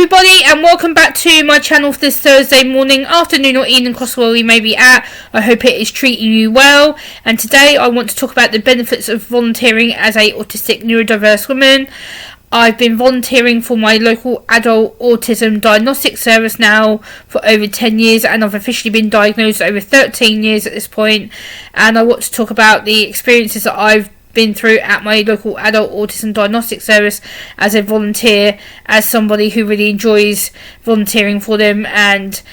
everybody, and welcome back to my channel for this Thursday morning, afternoon or evening across where we may be at. I hope it is treating you well, and today I want to talk about the benefits of volunteering as a autistic neurodiverse woman. I've been volunteering for my local adult autism diagnostic service now for over 10 years, and I've officially been diagnosed over 13 years at this point, and I want to talk about the experiences that I've been through at my local adult autism diagnostic service as a volunteer, as somebody who really enjoys volunteering for them, and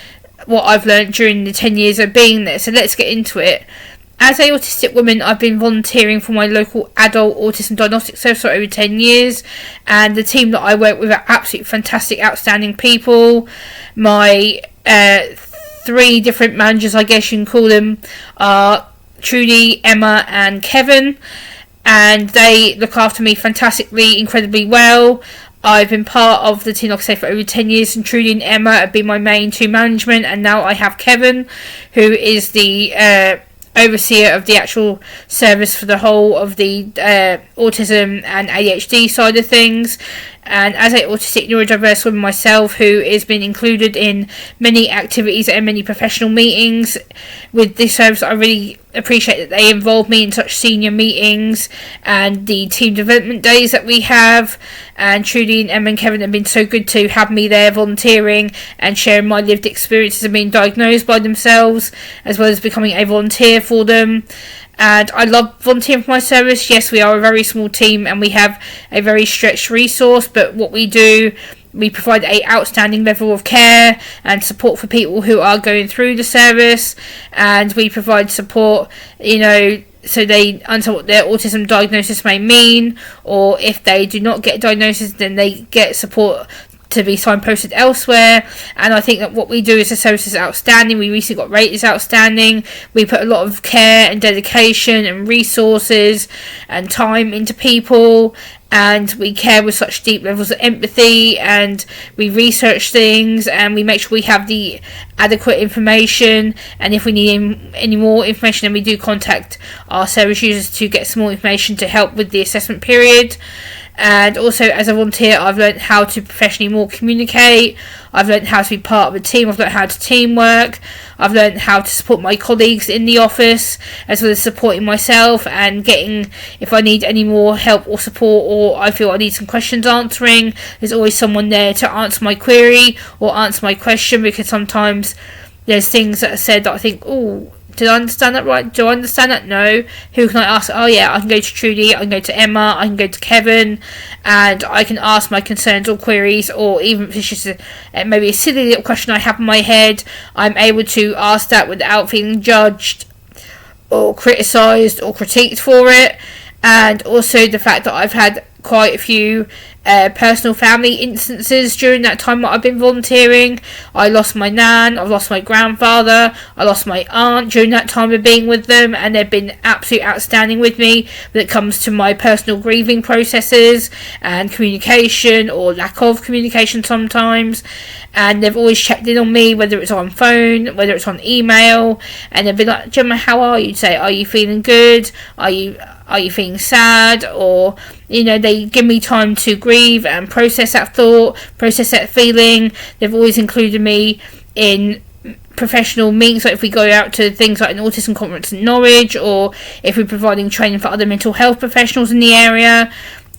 what I've learned during the 10 years of being there. So let's get into it. As a autistic woman, I've been volunteering for my local adult autism diagnostic service for over 10 years, and the team that I work with are absolutely fantastic, outstanding people. My three different managers, I guess you can call them, are Trudy, Emma and Kevin, and they look after me fantastically, incredibly well. I've been part of the team, like I say, for over 10 years, and Trudy and Emma have been my main two management, and now I have Kevin, who is the overseer of the actual service for the whole of the autism and ADHD side of things. And as an autistic neurodiverse woman myself, who has been included in many activities and many professional meetings with this service, I really appreciate that they involve me in such senior meetings and the team development days that we have. And Trudy and Emma and Kevin have been so good to have me there volunteering and sharing my lived experiences of being diagnosed by themselves, as well as becoming a volunteer for them. And I love volunteering for my service. Yes, we are a very small team and we have a very stretched resource, but what we do, we provide a outstanding level of care and support for people who are going through the service, and we provide support, so they understand what their autism diagnosis may mean, or if they do not get a diagnosis, then they get support to be signposted elsewhere. And I think that what we do as a service is outstanding. We recently got rated as outstanding. We put a lot of care and dedication and resources and time into people, and we care with such deep levels of empathy, and we research things, and we make sure we have the adequate information, and if we need any more information, then we do contact our service users to get some more information to help with the assessment period. And also, as a volunteer, I've learned how to professionally more communicate. I've learned how to be part of a team. I've learned how to teamwork. I've learned how to support my colleagues in the office, as well as supporting myself and getting, if I need any more help or support, or I feel I need some questions answering, there's always someone there to answer my query or answer my question, because sometimes there's things that are said that I think, oh, did I understand that right? Do I understand that? No. Who can I ask? Oh yeah, I can go to Trudy, I can go to Emma, I can go to Kevin, and I can ask my concerns or queries, or even if it's just maybe a silly little question I have in my head, I'm able to ask that without feeling judged or criticised or critiqued for it. And also the fact that I've had quite a few personal family instances during that time that I've been volunteering. I lost my nan, I've lost my grandfather, I lost my aunt during that time of being with them, and they've been absolutely outstanding with me when it comes to my personal grieving processes and communication, or lack of communication sometimes. And they've always checked in on me, whether it's on phone, whether it's on email, and they've been like, Gemma, how are you today? Are you feeling good? Are you feeling sad? Or, they give me time to grieve and process that thought, process that feeling. They've always included me in professional meetings, like if we go out to things like an autism conference in Norwich, or if we're providing training for other mental health professionals in the area,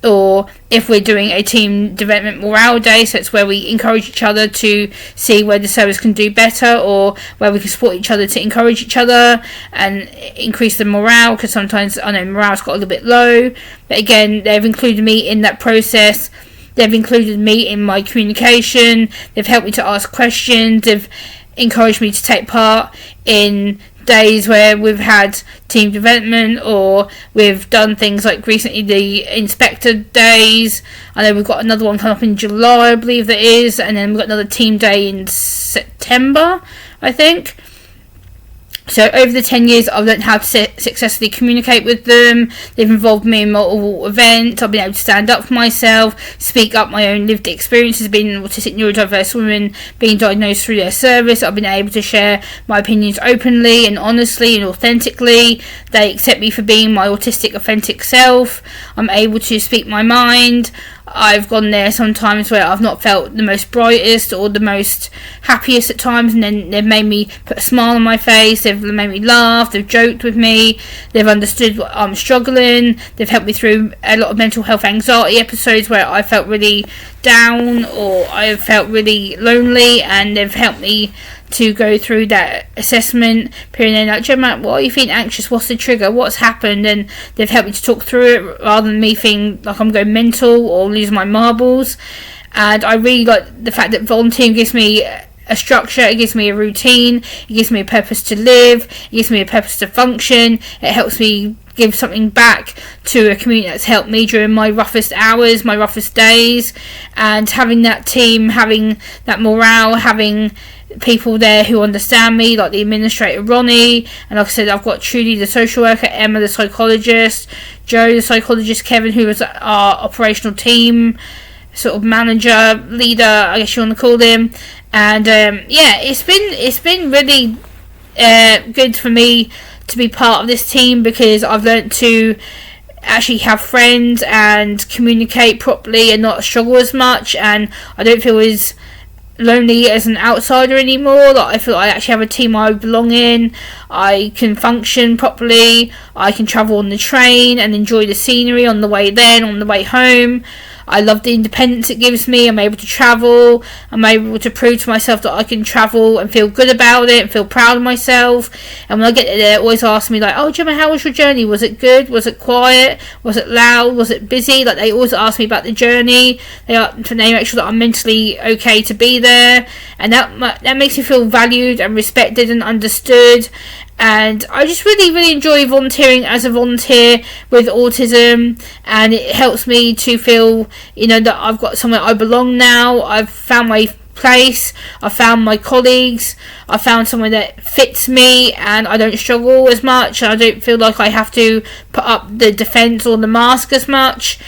or if we're doing a team development morale day, so it's where we encourage each other to see where the service can do better, or where we can support each other to encourage each other and increase the morale, because sometimes I know morale's got a little bit low. But again, they've included me in that process. They've included me in my communication. They've helped me to ask questions. They've encouraged me to take part in days where we've had team development, or we've done things like recently the inspector days. I know we've got another one coming up in July, I believe that is, and then we've got another team day in September, I think. So over the 10 years, I've learned how to successfully communicate with them. They've involved me in multiple events. I've been able to stand up for myself, speak up my own lived experiences, being an autistic neurodiverse woman, being diagnosed through their service. I've been able to share my opinions openly and honestly and authentically. They accept me for being my autistic, authentic self. I'm able to speak my mind. I've gone there sometimes where I've not felt the most brightest or the most happiest at times, and then they've made me put a smile on my face, they've made me laugh, they've joked with me, they've understood what I'm struggling, they've helped me through a lot of mental health anxiety episodes where I felt really down or I felt really lonely, and they've helped me to go through that assessment period. And like, Gemma, why are you feeling anxious? What's the trigger? What's happened? And they've helped me to talk through it rather than me feeling like I'm going mental or losing my marbles. And I really like the fact that volunteering gives me a structure, it gives me a routine, it gives me a purpose to live, it gives me a purpose to function, it helps me give something back to a community that's helped me during my roughest hours, my roughest days. And having that team, having that morale, having people there who understand me, like the administrator Ronnie, and like I said, I've got Trudy the social worker, Emma the psychologist, Joe the psychologist, Kevin who was our operational team sort of manager, leader, I guess you want to call him. And it's been really good for me to be part of this team, because I've learnt to actually have friends and communicate properly and not struggle as much, and I don't feel as lonely as an outsider anymore. Like, I feel like I actually have a team I belong in, I can function properly, I can travel on the train and enjoy the scenery on the way there and on the way home. I love the independence it gives me. I'm able to travel. I'm able to prove to myself that I can travel and feel good about it and feel proud of myself. And when I get there, they always ask me, like, oh, Gemma, how was your journey? Was it good? Was it quiet? Was it loud? Was it busy? Like, they always ask me about the journey. They make sure that I'm mentally okay to be there. And that makes me feel valued and respected and understood. And I just really, really enjoy volunteering as a volunteer with autism, and it helps me to feel, that I've got somewhere I belong now. I've found my place, I've found my colleagues, I've found somewhere that fits me, and I don't struggle as much, and I don't feel like I have to put up the defence or the mask as much.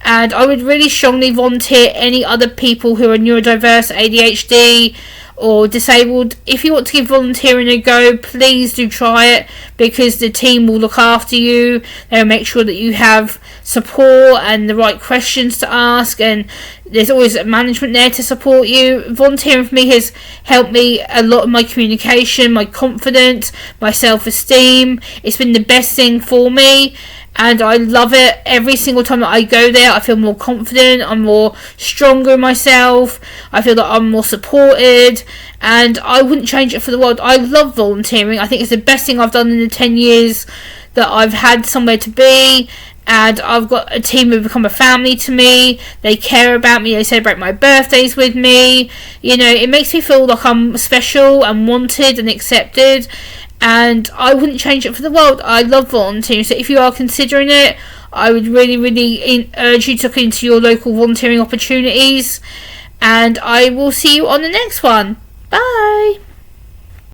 And I would really strongly volunteer any other people who are neurodiverse, ADHD, or disabled. If you want to give volunteering a go, please do try it, because the team will look after you. They'll make sure that you have support and the right questions to ask, and there's always management there to support you. Volunteering for me has helped me a lot in my communication, my confidence, my self-esteem. It's been the best thing for me, and I love it. Every single time that I go there, I feel more confident, I'm more stronger in myself, I feel that I'm more supported, and I wouldn't change it for the world. I love volunteering. I think it's the best thing I've done in the 10 years that I've had somewhere to be, and I've got a team who become a family to me. They care about me, they celebrate my birthdays with me. It makes me feel like I'm special and wanted and accepted, and I wouldn't change it for the world. I love volunteering, so if you are considering it, I would really, really urge you to look into your local volunteering opportunities, and I will see you on the next one. Bye!